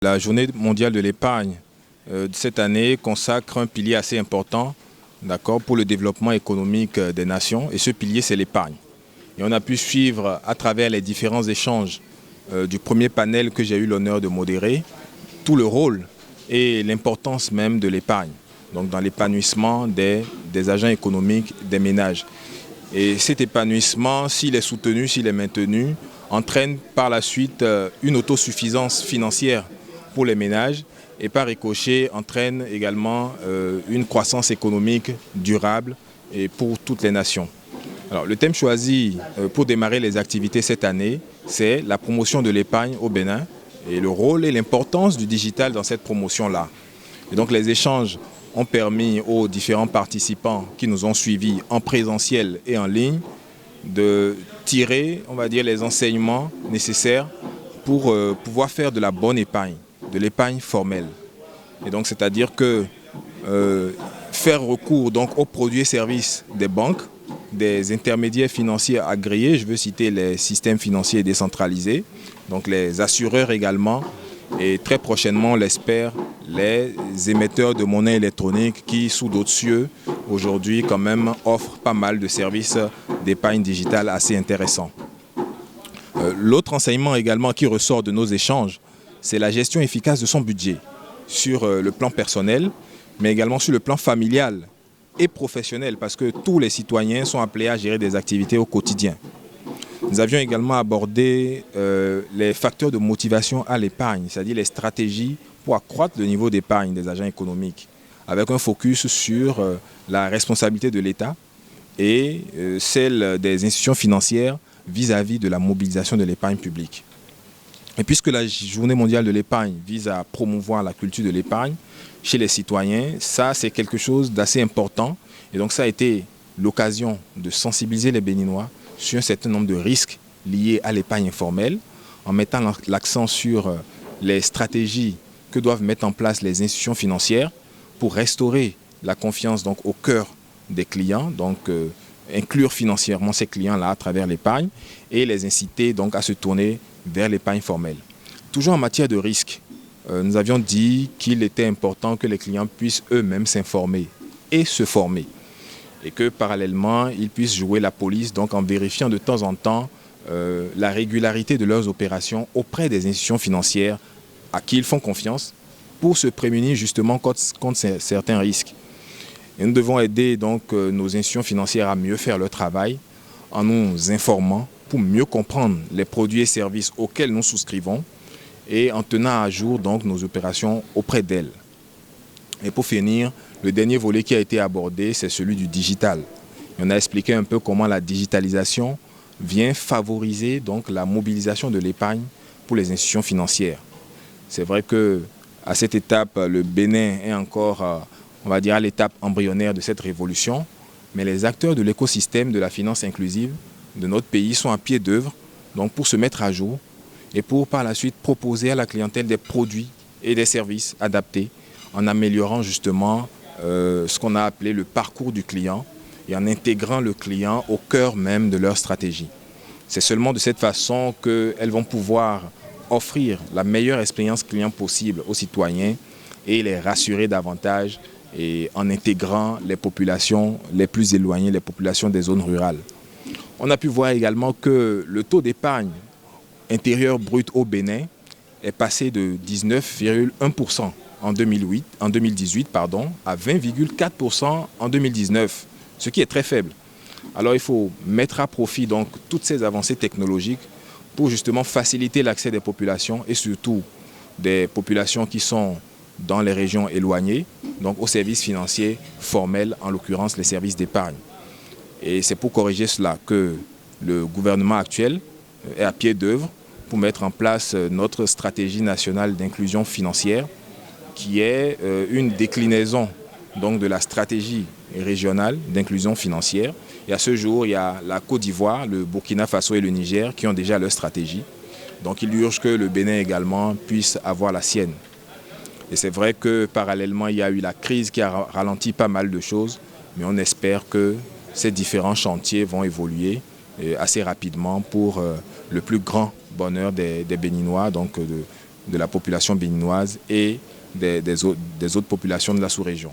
La journée mondiale de l'épargne de cette année consacre un pilier assez important, pour le développement économique des nations, et ce pilier, c'est l'épargne. Et on a pu suivre à travers les différents échanges du premier panel que j'ai eu l'honneur de modérer, tout le rôle et l'importance même de l'épargne, donc dans l'épanouissement des agents économiques des ménages. Et cet épanouissement, s'il est soutenu, s'il est maintenu, entraîne par la suite une autosuffisance financière pour les ménages et par ricochet entraîne également une croissance économique durable et pour toutes les nations. Alors, le thème choisi pour démarrer les activités cette année, c'est la promotion de l'épargne au Bénin et le rôle et l'importance du digital dans cette promotion-là. Et donc les échanges ont permis aux différents participants qui nous ont suivis en présentiel et en ligne de tirer, on va dire, les enseignements nécessaires pour pouvoir faire de la bonne épargne, de l'épargne formelle. Et donc c'est-à-dire que faire recours donc aux produits et services des banques, des intermédiaires financiers agréés, je veux citer les systèmes financiers décentralisés, donc les assureurs également, et très prochainement, on l'espère, les émetteurs de monnaie électronique qui, sous d'autres cieux, aujourd'hui quand même offrent pas mal de services d'épargne digitale assez intéressants. L'autre enseignement également qui ressort de nos échanges, c'est la gestion efficace de son budget sur le plan personnel, mais également sur le plan familial et professionnel, parce que tous les citoyens sont appelés à gérer des activités au quotidien. Nous avions également abordé les facteurs de motivation à l'épargne, c'est-à-dire les stratégies pour accroître le niveau d'épargne des agents économiques, avec un focus sur la responsabilité de l'État et celle des institutions financières vis-à-vis de la mobilisation de l'épargne publique. Et puisque la journée mondiale de l'épargne vise à promouvoir la culture de l'épargne chez les citoyens, ça c'est quelque chose d'assez important. Et donc ça a été l'occasion de sensibiliser les Béninois sur un certain nombre de risques liés à l'épargne informelle, en mettant l'accent sur les stratégies que doivent mettre en place les institutions financières pour restaurer la confiance donc, au cœur des clients, donc inclure financièrement ces clients-là à travers l'épargne et les inciter donc à se tourner vers l'épargne formelle. Toujours en matière de risque, nous avions dit qu'il était important que les clients puissent eux-mêmes s'informer et se former. Et que parallèlement, ils puissent jouer la police donc en vérifiant de temps en temps la régularité de leurs opérations auprès des institutions financières à qui ils font confiance pour se prémunir justement contre certains risques. Et nous devons aider donc nos institutions financières à mieux faire leur travail en nous informant pour mieux comprendre les produits et services auxquels nous souscrivons et en tenant à jour donc nos opérations auprès d'elles. Et pour finir, le dernier volet qui a été abordé, c'est celui du digital. Et on a expliqué un peu comment la digitalisation vient favoriser donc la mobilisation de l'épargne pour les institutions financières. C'est vrai qu'à cette étape, le Bénin est encore, on va dire, à l'étape embryonnaire de cette révolution, mais les acteurs de l'écosystème de la finance inclusive de notre pays sont à pied d'œuvre donc pour se mettre à jour et pour par la suite proposer à la clientèle des produits et des services adaptés en améliorant justement ce qu'on a appelé le parcours du client et en intégrant le client au cœur même de leur stratégie. C'est seulement de cette façon qu'elles vont pouvoir offrir la meilleure expérience client possible aux citoyens et les rassurer davantage et en intégrant les populations les plus éloignées, les populations des zones rurales. On a pu voir également que le taux d'épargne intérieur brut au Bénin est passé de 19,1% en 2018 à 20,4% en 2019, ce qui est très faible. Alors il faut mettre à profit donc toutes ces avancées technologiques pour justement faciliter l'accès des populations et surtout des populations qui sont dans les régions éloignées, donc aux services financiers formels, en l'occurrence les services d'épargne. Et c'est pour corriger cela que le gouvernement actuel est à pied d'œuvre pour mettre en place notre stratégie nationale d'inclusion financière, qui est une déclinaison donc, de la stratégie régionale d'inclusion financière. Et à ce jour, il y a la Côte d'Ivoire, le Burkina Faso et le Niger qui ont déjà leur stratégie. Donc il urge que le Bénin également puisse avoir la sienne. Et c'est vrai que parallèlement, il y a eu la crise qui a ralenti pas mal de choses, mais on espère que ces différents chantiers vont évoluer assez rapidement pour le plus grand bonheur des Béninois, donc de la population béninoise et des autres populations de la sous-région.